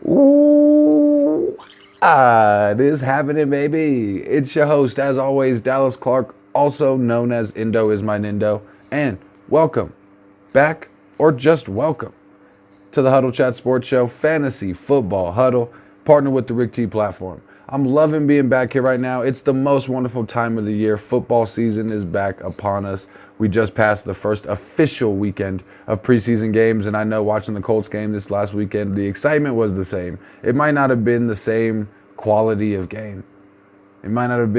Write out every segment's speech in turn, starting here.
Ooh, it is happening, baby. It's your host, as always, Dallas Clark, also known as Indo is my Nindo. And welcome back, or just welcome, to the Huddle Chat Sports Show, Fantasy Football Huddle, partnered with the Rick T platform. I'm loving being back here right now. It's the most wonderful time of the year. Football season is back upon us. We just passed the first official weekend of preseason games, and I know watching the Colts game this last weekend, the excitement was the same. It might not have been the same quality of game. It might not have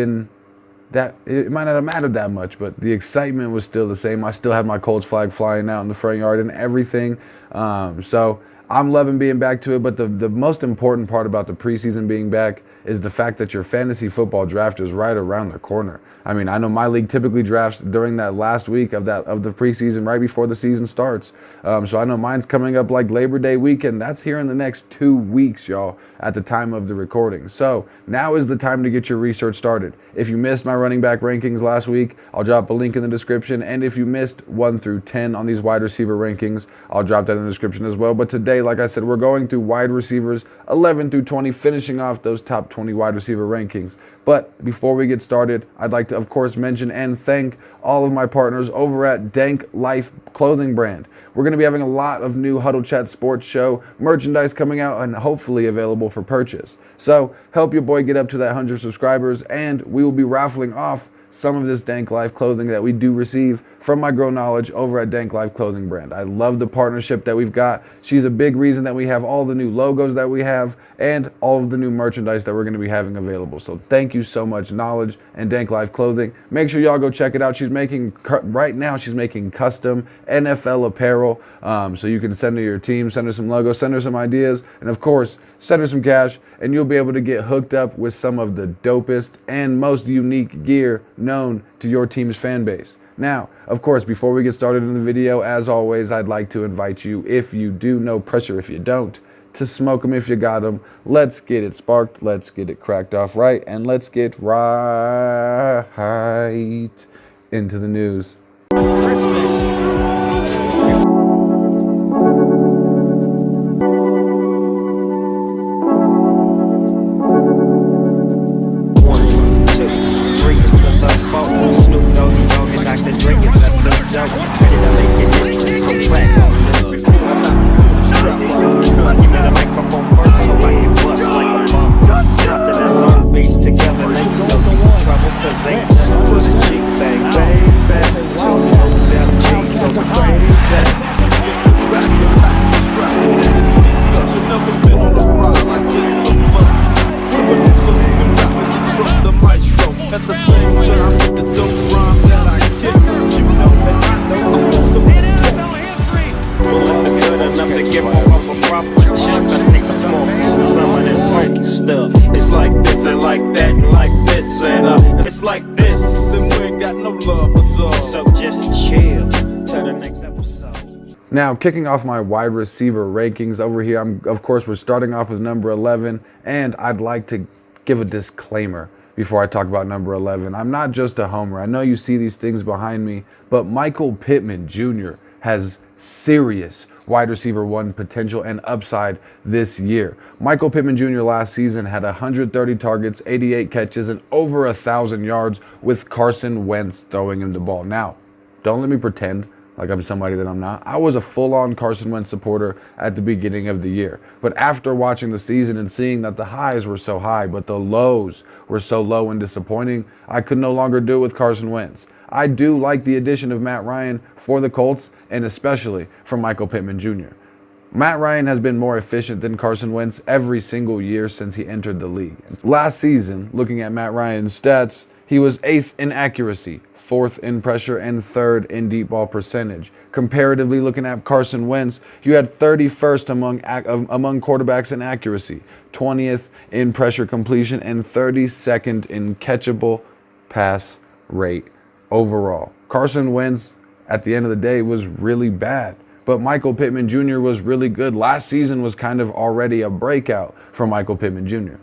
mattered that much, but the excitement was still the same. I still had my Colts flag flying out in the front yard and everything. So I'm loving being back to it, but the most important part about the preseason being back is the fact that your fantasy football draft is right around the corner. I mean, I know my league typically drafts during that last week of the preseason, right before the season starts. So I know mine's coming up like Labor Day weekend. That's here in the next 2 weeks, y'all, at the time of the recording. So now is the time to get your research started. If you missed my running back rankings last week, I'll drop a link in the description. And if you missed 1 through 10 on these wide receiver rankings, I'll drop that in the description as well. But today, like I said, we're going through wide receivers 11 through 20, finishing off those top 20 wide receiver rankings. But before we get started, I'd like to, of course, mention and thank all of my partners over at Dank Life Clothing Brand. We're going to be having a lot of new Huddle Chat Sports Show merchandise coming out and hopefully available for purchase. So help your boy get up to that 100 subscribers, and we will be raffling off some of this Dank Life clothing that we do receive from my girl Knowledge over at Dank Life Clothing Brand. I love the partnership that we've got. She's a big reason that we have all the new logos that we have and all of the new merchandise that we're going to be having available. So thank you so much, Knowledge and Dank Life Clothing. Make sure y'all go check it out. She's making custom NFL apparel. So you can send her your team, send her some logos, send her some ideas, and of course, send her some cash, and you'll be able to get hooked up with some of the dopest and most unique gear known to your team's fan base. Now, of course, before we get started in the video, as always, I'd like to invite you, if you do, no pressure if you don't, to smoke them if you got them. Let's get it sparked, let's get it cracked off right, and let's get right into the news. Christmas. It's like this and like that and like this and it's like this and we ain't got no love for those. So just chill till the next episode. Now, kicking off my wide receiver rankings over here, we're starting off with number 11, and I'd like to give a disclaimer before I talk about number 11. I'm not just a homer. I know you see these things behind me, but Michael Pittman Jr. has serious wide receiver 1 potential and upside this year. Michael Pittman Jr. last season had 130 targets, 88 catches, and over 1,000 yards with Carson Wentz throwing him the ball. Now, don't let me pretend like I'm somebody that I'm not. I was a full-on Carson Wentz supporter at the beginning of the year. But after watching the season and seeing that the highs were so high, but the lows were so low and disappointing, I could no longer do it with Carson Wentz. I do like the addition of Matt Ryan for the Colts, and especially for Michael Pittman Jr. Matt Ryan has been more efficient than Carson Wentz every single year since he entered the league. Last season, looking at Matt Ryan's stats, he was 8th in accuracy, 4th in pressure, and 3rd in deep ball percentage. Comparatively, looking at Carson Wentz, you had 31st among quarterbacks in accuracy, 20th in pressure completion, and 32nd in catchable pass rate overall. Carson Wentz, at the end of the day, was really bad. But Michael Pittman Jr. was really good. Last season was kind of already a breakout for Michael Pittman Jr.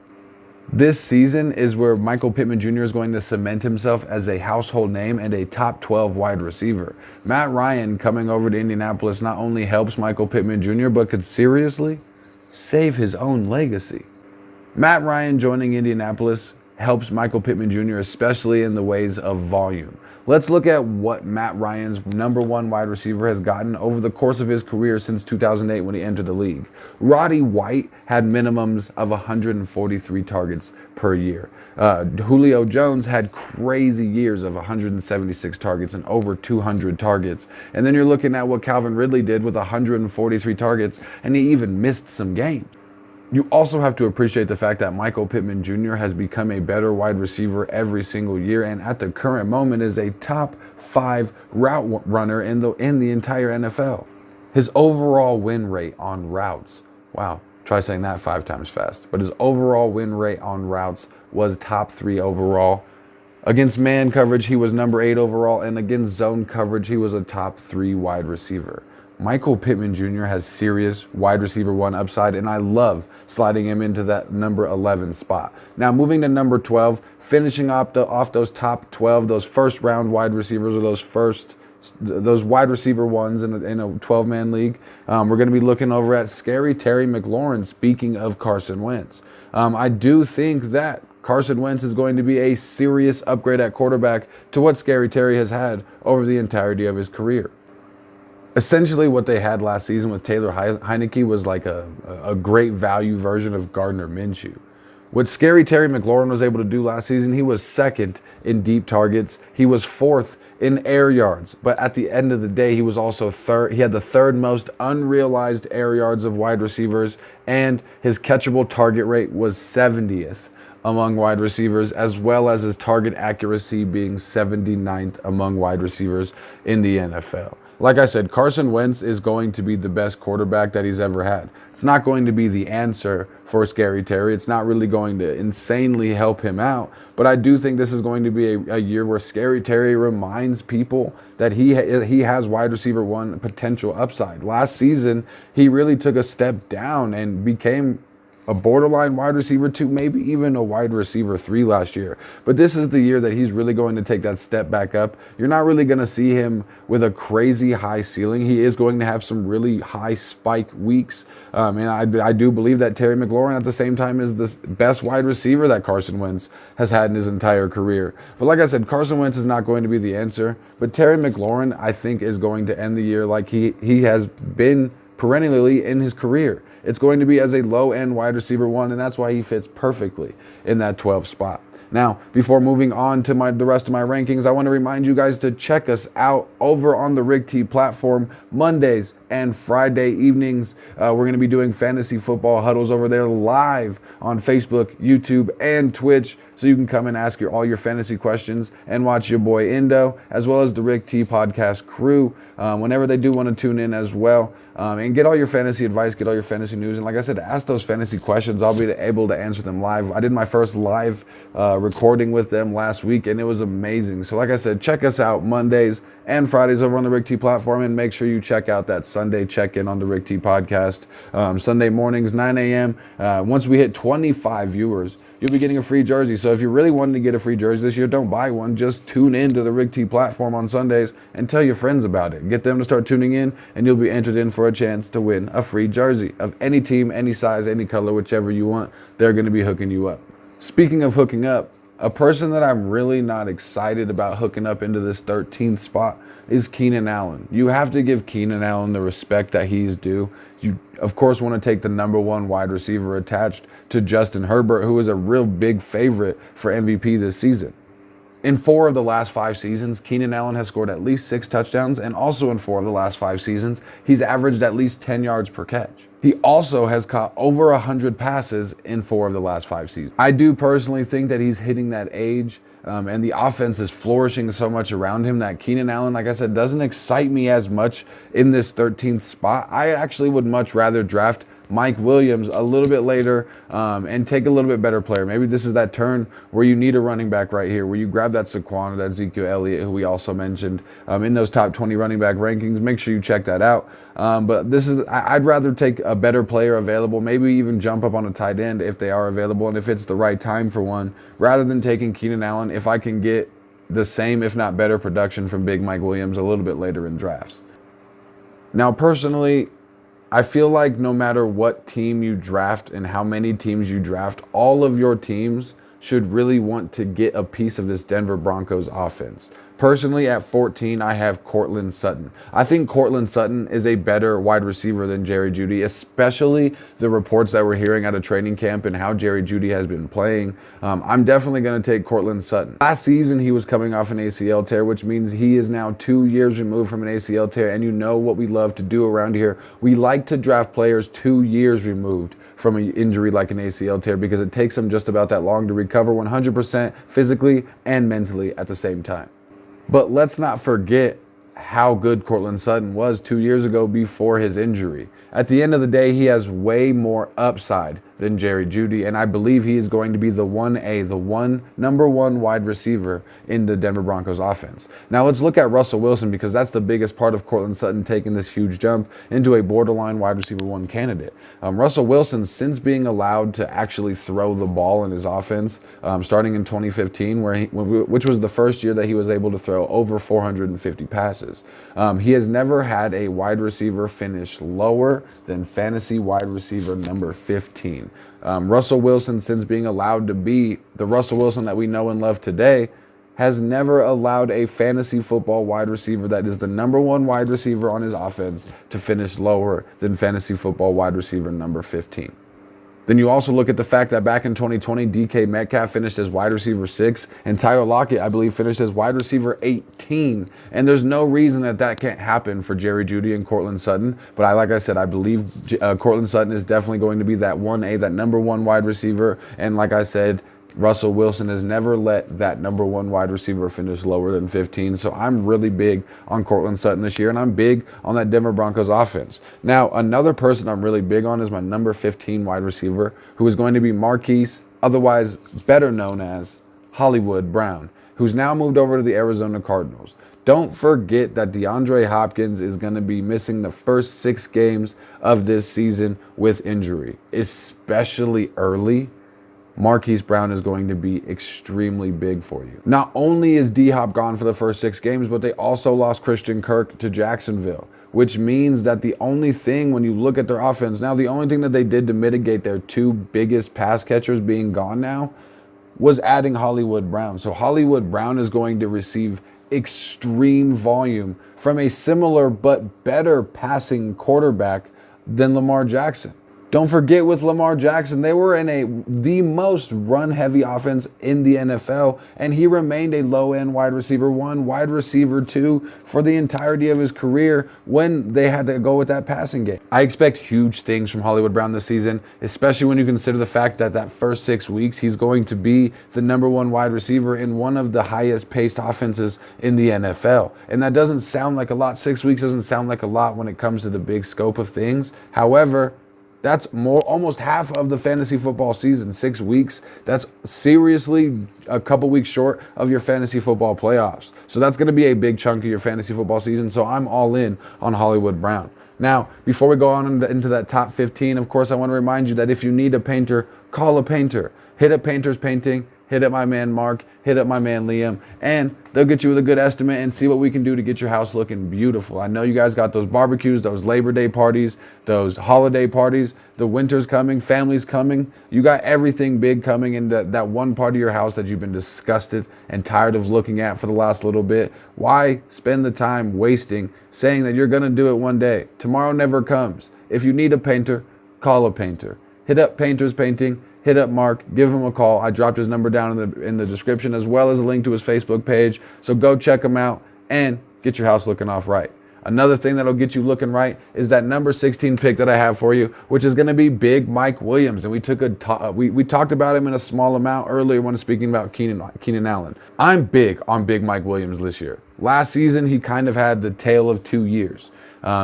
This season is where Michael Pittman Jr. is going to cement himself as a household name and a top 12 wide receiver. Matt Ryan coming over to Indianapolis not only helps Michael Pittman Jr., but could seriously save his own legacy. Matt Ryan joining Indianapolis helps Michael Pittman Jr., especially in the ways of volume. Let's look at what Matt Ryan's #1 wide receiver has gotten over the course of his career since 2008 when he entered the league. Roddy White had minimums of 143 targets per year. Julio Jones had crazy years of 176 targets and over 200 targets. And then you're looking at what Calvin Ridley did with 143 targets, and he even missed some games. You also have to appreciate the fact that Michael Pittman Jr. has become a better wide receiver every single year, and at the current moment is a top 5 route runner in the entire NFL. His overall win rate on routes, wow, try saying that 5 times fast, but his overall win rate on routes was top 3 overall. Against man coverage, he was number 8 overall, and against zone coverage, he was a top 3 wide receiver. Michael Pittman Jr. has serious wide receiver 1 upside, and I love sliding him into that number 11 spot. Now, moving to number 12, finishing off those top 12, those first round wide receivers, or those wide receiver ones in a 12-man league. We're going to be looking over at Scary Terry McLaurin, speaking of Carson Wentz. I do think that Carson Wentz is going to be a serious upgrade at quarterback to what Scary Terry has had over the entirety of his career. Essentially, what they had last season with Taylor Heineke was like a great value version of Gardner Minshew. What Scary Terry McLaurin was able to do last season, he was 2nd in deep targets. He was 4th in air yards. But at the end of the day, he was also 3rd. He had the 3rd most unrealized air yards of wide receivers, and his catchable target rate was 70th among wide receivers, as well as his target accuracy being 79th among wide receivers in the NFL. Like I said, Carson Wentz is going to be the best quarterback that he's ever had. It's not going to be the answer for Scary Terry. It's not really going to insanely help him out. But I do think this is going to be a year where Scary Terry reminds people that he has wide receiver 1 potential upside. Last season, he really took a step down and became a borderline wide receiver 2, maybe even a wide receiver 3 last year. But this is the year that he's really going to take that step back up. You're not really going to see him with a crazy high ceiling. He is going to have some really high spike weeks. And I do believe that Terry McLaurin at the same time is the best wide receiver that Carson Wentz has had in his entire career. But like I said, Carson Wentz is not going to be the answer. But Terry McLaurin, I think, is going to end the year like he has been perennially in his career. It's going to be as a low-end wide receiver 1, and that's why he fits perfectly in that 12 spot. Now, before moving on to the rest of my rankings, I want to remind you guys to check us out over on the Rick T platform Mondays and Friday evenings. We're going to be doing Fantasy Football Huddles over there live on Facebook, YouTube, and Twitch. So you can come and ask all your fantasy questions and watch your boy Indo, as well as the Rick T podcast crew, whenever they do want to tune in as well. And get all your fantasy advice, get all your fantasy news. And like I said, ask those fantasy questions. I'll be able to answer them live. I did my first live recording with them last week, and it was amazing. So like I said, check us out Mondays and Fridays over on the Rick T platform, and make sure you check out that Sunday check-in on the Rick T podcast. Sunday mornings, 9 a.m. Once we hit 25 viewers, you'll be getting a free jersey. So if you're really wanting to get a free jersey this year, don't buy one. Just tune in to the Rick T platform on Sundays and tell your friends about it. Get them to start tuning in, and you'll be entered in for a chance to win a free jersey of any team, any size, any color, whichever you want. They're going to be hooking you up. Speaking of hooking up, a person that I'm really not excited about hooking up into this 13th spot is Keenan Allen. You have to give Keenan Allen the respect that he's due. You, of course, want to take the #1 wide receiver attached to Justin Herbert, who is a real big favorite for MVP this season. In 4 of the last 5 seasons, Keenan Allen has scored at least 6 touchdowns, and also in 4 of the last 5 seasons, he's averaged at least 10 yards per catch. He also has caught over 100 passes in 4 of the last 5 seasons. I do personally think that he's hitting that age, and the offense is flourishing so much around him that Keenan Allen, like I said, doesn't excite me as much in this 13th spot. I actually would much rather draft Mike Williams a little bit later and take a little bit better player. Maybe this is that turn where you need a running back right here, where you grab that Saquon or that Ezekiel Elliott, who we also mentioned in those top 20 running back rankings. Make sure you check that out. But I'd rather take a better player available, maybe even jump up on a tight end if they are available and if it's the right time for one, rather than taking Keenan Allen if I can get the same, if not better, production from Big Mike Williams a little bit later in drafts. Now, personally, I feel like no matter what team you draft and how many teams you draft, all of your teams should really want to get a piece of this Denver Broncos offense. Personally, at 14, I have Cortland Sutton. I think Cortland Sutton is a better wide receiver than Jerry Jeudy, especially the reports that we're hearing out of training camp and how Jerry Jeudy has been playing. I'm definitely going to take Cortland Sutton. Last season, he was coming off an ACL tear, which means he is now 2 years removed from an ACL tear. And you know what we love to do around here. We like to draft players 2 years removed from an injury like an ACL tear because it takes them just about that long to recover 100% physically and mentally at the same time. But let's not forget how good Cortland Sutton was 2 years ago before his injury. At the end of the day, he has way more upside than Jerry Jeudy, and I believe he is going to be the 1A, the number one wide receiver in the Denver Broncos offense. Now let's look at Russell Wilson, because that's the biggest part of Cortland Sutton taking this huge jump into a borderline wide receiver 1 candidate. Russell Wilson, since being allowed to actually throw the ball in his offense, starting in 2015, which was the first year that he was able to throw over 450 passes, he has never had a wide receiver finish lower than fantasy wide receiver number 15. Russell Wilson, since being allowed to be the Russell Wilson that we know and love today, has never allowed a fantasy football wide receiver that is the number one wide receiver on his offense to finish lower than fantasy football wide receiver number 15. Then you also look at the fact that back in 2020, DK Metcalf finished as wide receiver 6, and Tyler Lockett, I believe, finished as wide receiver 18. And there's no reason that can't happen for Jerry Jeudy and Cortland Sutton. But like I said, I believe Cortland Sutton is definitely going to be that 1A, that number one wide receiver. And like I said, Russell Wilson has never let that number one wide receiver finish lower than 15. So I'm really big on Cortland Sutton this year, and I'm big on that Denver Broncos offense. Now, another person I'm really big on is my number 15 wide receiver, who is going to be Marquise, otherwise better known as Hollywood Brown, who's now moved over to the Arizona Cardinals. Don't forget that DeAndre Hopkins is going to be missing the first 6 games of this season with injury, especially early. Marquise Brown is going to be extremely big for you. Not only is D-Hop gone for the first 6 games, but they also lost Christian Kirk to Jacksonville, which means that the only thing, when you look at their offense now, the only thing that they did to mitigate their 2 biggest pass catchers being gone now was adding Hollywood Brown. So Hollywood Brown is going to receive extreme volume from a similar but better passing quarterback than Lamar Jackson. Don't forget, with Lamar Jackson, they were in the most run-heavy offense in the NFL, and he remained a low-end wide receiver 1, wide receiver 2 for the entirety of his career when they had to go with that passing game. I expect huge things from Hollywood Brown this season, especially when you consider the fact that first 6 weeks, he's going to be the number one wide receiver in one of the highest-paced offenses in the NFL. And that doesn't sound like a lot. 6 weeks doesn't sound like a lot when it comes to the big scope of things. However, that's almost half of the fantasy football season. 6 weeks. That's seriously a couple weeks short of your fantasy football playoffs. So that's going to be a big chunk of your fantasy football season. So I'm all in on Hollywood Brown. Now, before we go on into that top 15, of course, I want to remind you that if you need a painter, call a painter. Hit up Painters Painting. Hit up my man Mark, hit up my man Liam, and they'll get you with a good estimate and see what we can do to get your house looking beautiful. I know you guys got those barbecues, those Labor Day parties, those holiday parties, the winter's coming, family's coming. You got everything big coming in that one part of your house that you've been disgusted and tired of looking at for the last little bit. Why spend the time wasting saying that you're going to do it one day? Tomorrow never comes. If you need a painter, call a painter. Hit up Painters Painting. Hit up Mark, give him a call. I dropped his number down in the description, as well as a link to his Facebook page. So go check him out and get your house looking off right. Another thing that'll get you looking right is that number 16 pick that I have for you, which is going to be Big Mike Williams. And we talked about him in a small amount earlier when speaking about Keenan Allen. I'm big on Big Mike Williams this year. Last season, he kind of had the tale of 2 years.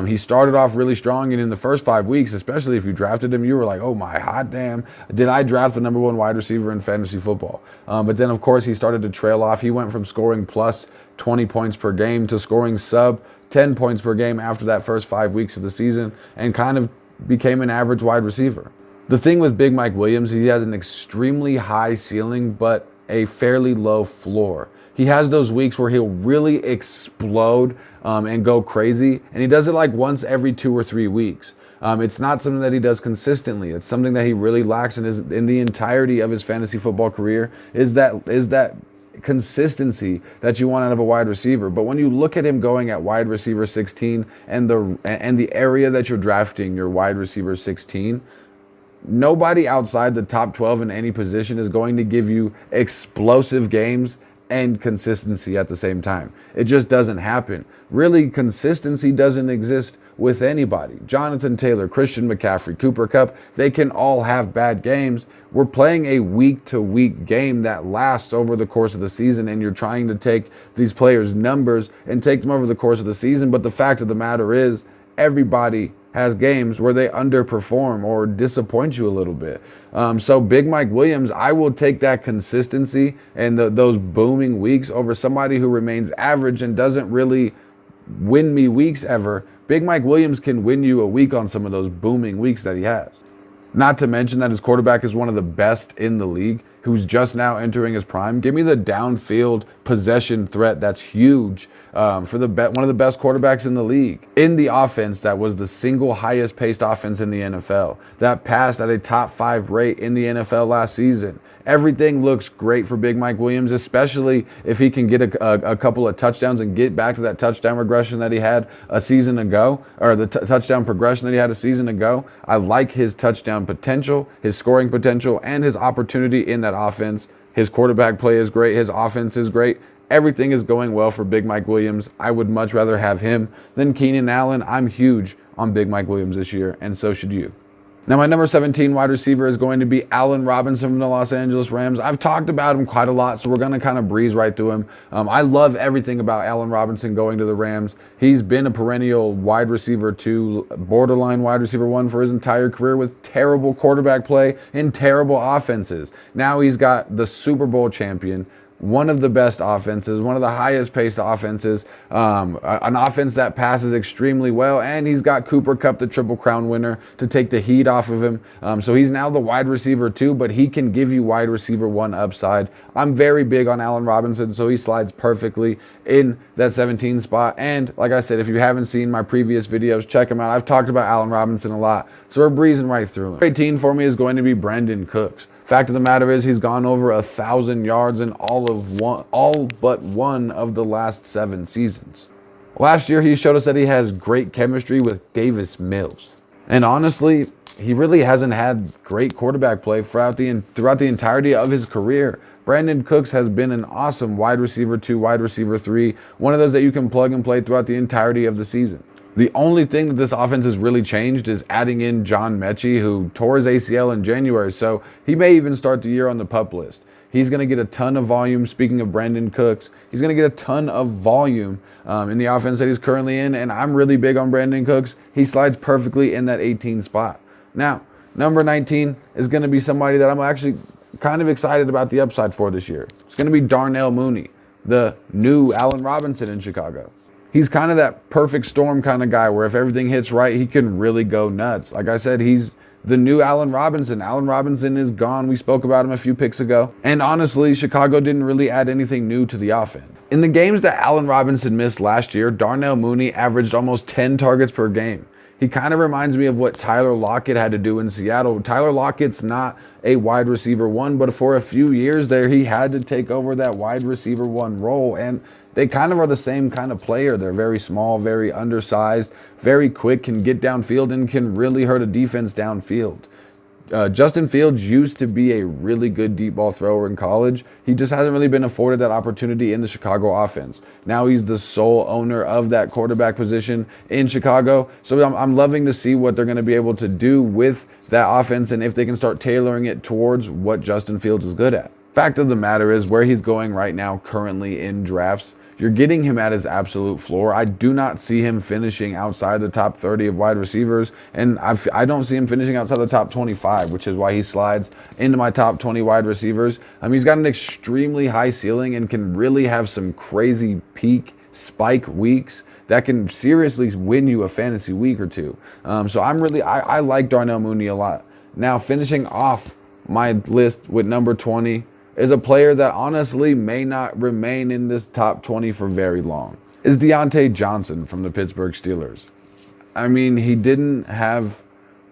He started off really strong, and in the first 5 weeks, especially if you drafted him, you were like, oh my hot damn, did I draft the number one wide receiver in fantasy football? But then, of course, he started to trail off. He went from scoring plus 20 points per game to scoring sub 10 points per game after that first 5 weeks of the season, and kind of became an average wide receiver. The thing with Big Mike Williams, he has an extremely high ceiling, but a fairly low floor. He has those weeks where he'll really explode and go crazy, and he does it like once every 2 or 3 weeks. It's not something that he does consistently. It's something that he really lacks in the entirety of his fantasy football career is that consistency that you want out of a wide receiver. But when you look at him going at wide receiver 16 and the area that you're drafting your wide receiver 16, nobody outside the top 12 in any position is going to give you explosive games and consistency at the same time. It just doesn't happen. Really, consistency doesn't exist with anybody. Jonathan Taylor, Christian McCaffrey, Cooper Kupp, they can all have bad games. We're playing a week-to-week game that lasts over the course of the season, and you're trying to take these players' numbers and take them over the course of the season. But the fact of the matter is, everybody has games where they underperform or disappoint you a little bit. So Big Mike Williams, I will take that consistency and those booming weeks over somebody who remains average and doesn't really win me weeks ever. Big Mike Williams can win you a week on some of those booming weeks that he has. Not to mention that his quarterback is one of the best in the league, who's just now entering his prime. Give me the downfield possession threat that's huge for one of the best quarterbacks in the league. In the offense that was the single highest paced offense in the NFL, that passed at a top 5 rate in the NFL last season. Everything looks great for Big Mike Williams, especially if he can get a couple of touchdowns and get back to that touchdown regression that he had a season ago, or the touchdown progression that he had a season ago. I like his touchdown potential, his scoring potential, and his opportunity in that offense. His quarterback play is great. His offense is great. Everything is going well for Big Mike Williams. I would much rather have him than Keenan Allen. I'm huge on Big Mike Williams this year, and so should you. Now, my number 17 wide receiver is going to be Allen Robinson from the Los Angeles Rams. I've talked about him quite a lot, so we're going to kind of breeze right through him. I love everything about Allen Robinson going to the Rams. He's been a perennial wide receiver 2, borderline wide receiver 1 for his entire career with terrible quarterback play and terrible offenses. Now he's got the Super Bowl champion, one of the best offenses, one of the highest paced offenses, an offense that passes extremely well, and he's got Cooper Kupp, the Triple Crown winner, to take the heat off of him. So he's now the wide receiver 2, but he can give you wide receiver 1 upside. I'm very big on Allen Robinson, so he slides perfectly in that 17 spot. And like I said, if you haven't seen my previous videos, check them out. I've talked about Allen Robinson a lot, so we're breezing right through him. 18 for me is going to be Brandon Cooks. Fact of the matter is, he's gone over 1,000 yards in all but one of the last 7 seasons. Last year, he showed us that he has great chemistry with Davis Mills. And honestly, he really hasn't had great quarterback play throughout the entirety of his career. Brandon Cooks has been an awesome wide receiver 2, wide receiver 3, one of those that you can plug and play throughout the entirety of the season. The only thing that this offense has really changed is adding in John Mechie, who tore his ACL in January, so he may even start the year on the PUP list. He's going to get a ton of volume. Speaking of Brandon Cooks, he's going to get a ton of volume in the offense that he's currently in, and I'm really big on Brandon Cooks. He slides perfectly in that 18 spot. Now, number 19 is going to be somebody that I'm actually kind of excited about the upside for this year. It's going to be Darnell Mooney, the new Allen Robinson in Chicago. He's kind of that perfect storm kind of guy where if everything hits right, he can really go nuts. Like I said, he's the new Allen Robinson. Allen Robinson is gone. We spoke about him a few picks ago. And honestly, Chicago didn't really add anything new to the offense. In the games that Allen Robinson missed last year, Darnell Mooney averaged almost 10 targets per game. He kind of reminds me of what Tyler Lockett had to do in Seattle. Tyler Lockett's not a wide receiver 1, but for a few years there, he had to take over that wide receiver 1 role. And they kind of are the same kind of player. They're very small, very undersized, very quick, can get downfield, and can really hurt a defense downfield. Justin Fields used to be a really good deep ball thrower in college. He just hasn't really been afforded that opportunity in the Chicago offense. Now he's the sole owner of that quarterback position in Chicago. So I'm loving to see what they're going to be able to do with that offense and if they can start tailoring it towards what Justin Fields is good at. Fact of the matter is, where he's going right now currently in drafts, you're getting him at his absolute floor. I do not see him finishing outside the top 30 of wide receivers, and I don't see him finishing outside the top 25, which is why he slides into my top 20 wide receivers. He's got an extremely high ceiling and can really have some crazy peak spike weeks that can seriously win you a fantasy week or two. So I like Darnell Mooney a lot. Now, finishing off my list with number 20 is a player that honestly may not remain in this top 20 for very long. Is Deontay Johnson from the Pittsburgh Steelers. He didn't have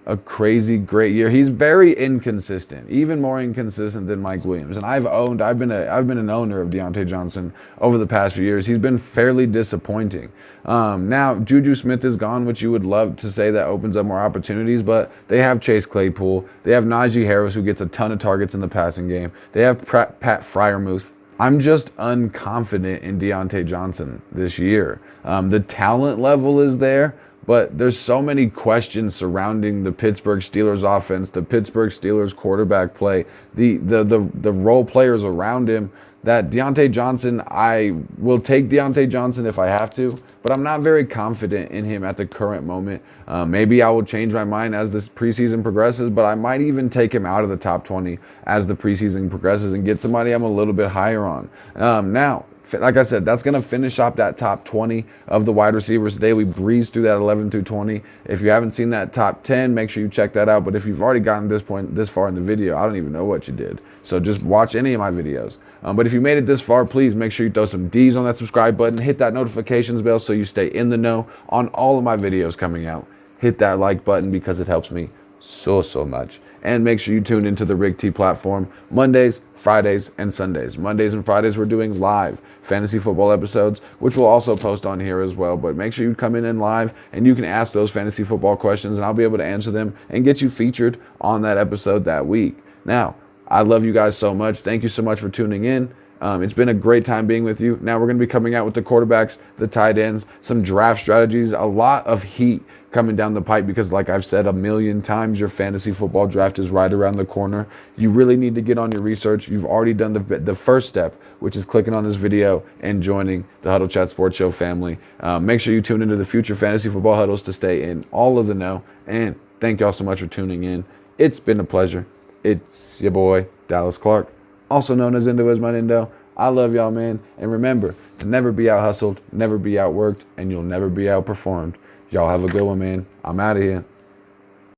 a crazy great year. He's very inconsistent, even more inconsistent than Mike Williams. And I've been an owner of Deontay Johnson over the past few years. He's been fairly disappointing. Now Juju Smith is gone, which you would love to say that opens up more opportunities, but they have Chase Claypool. They have Najee Harris, who gets a ton of targets in the passing game. They have Pat Freiermuth. I'm just unconfident in Deontay Johnson this year. The talent level is there, but there's so many questions surrounding the Pittsburgh Steelers offense, the Pittsburgh Steelers quarterback play, the role players around him, that Deontay Johnson, I will take Deontay Johnson if I have to, but I'm not very confident in him at the current moment. Maybe I will change my mind as this preseason progresses, but I might even take him out of the top 20 as the preseason progresses and get somebody I'm a little bit higher on. Now, like I said, that's going to finish off that top 20 of the wide receivers today. We breezed through that 11 through 20. If you haven't seen that top 10, make sure you check that out. But if you've already gotten this far in the video, I don't even know what you did. So just watch any of my videos. But if you made it this far, please make sure you throw some D's on that subscribe button. Hit that notifications bell so you stay in the know on all of my videos coming out. Hit that like button because it helps me so much. And make sure you tune into the Rig T platform Mondays, Fridays, and Sundays. Mondays and Fridays, we're doing live fantasy football episodes, which we'll also post on here as well. But make sure you come in live and you can ask those fantasy football questions and I'll be able to answer them and get you featured on that episode that week. Now, I love you guys so much. Thank you so much for tuning in. It's been a great time being with you. Now we're going to be coming out with the quarterbacks, the tight ends, some draft strategies, a lot of heat coming down the pipe because, like I've said a million times, your fantasy football draft is right around the corner. You really need to get on your research. You've already done the first step, which is clicking on this video and joining the Huddle Chat Sports Show family. Make sure you tune into the future fantasy football huddles to stay in all of the know. And thank y'all so much for tuning in. It's been a pleasure. It's your boy, Dallas Clark, also known as Indo is my Indo. I love y'all, man. And remember to never be out hustled, never be outworked, and you'll never be outperformed. Y'all have a good one, man. I'm out of here.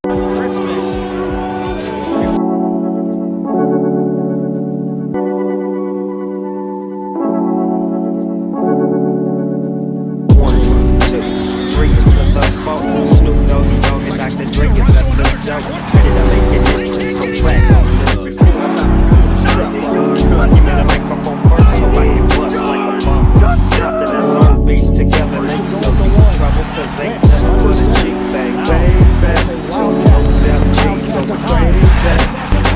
Christmas. One, two, three, to the phone. Snoop Doggy and Dr. Dre is up the joke. Ready to make it entry, so back on the before I strap. Give me the microphone first, so I can bust like a bomb. After that Long Beach together, they know you in trouble, cause ain't nothing but a cheap thing, baby. No damn G, so crazy.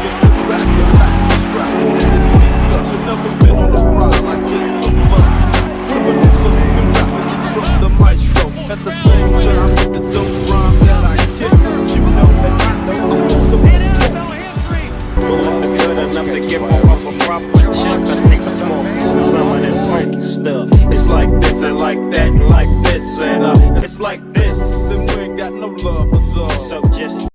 Just sit back, relax, and strap in the seat. Cause you never been on a ride like this before. Coming up so you can rap and control the maestro. At the same time, with the dope rhyme that I kick. You know and I know I feel so much history. Well, it's good enough to give off a proper check. I take a small piece of some of that funky stuff. It's like this and like that and like this and it's like this and we ain't got no love for love. So just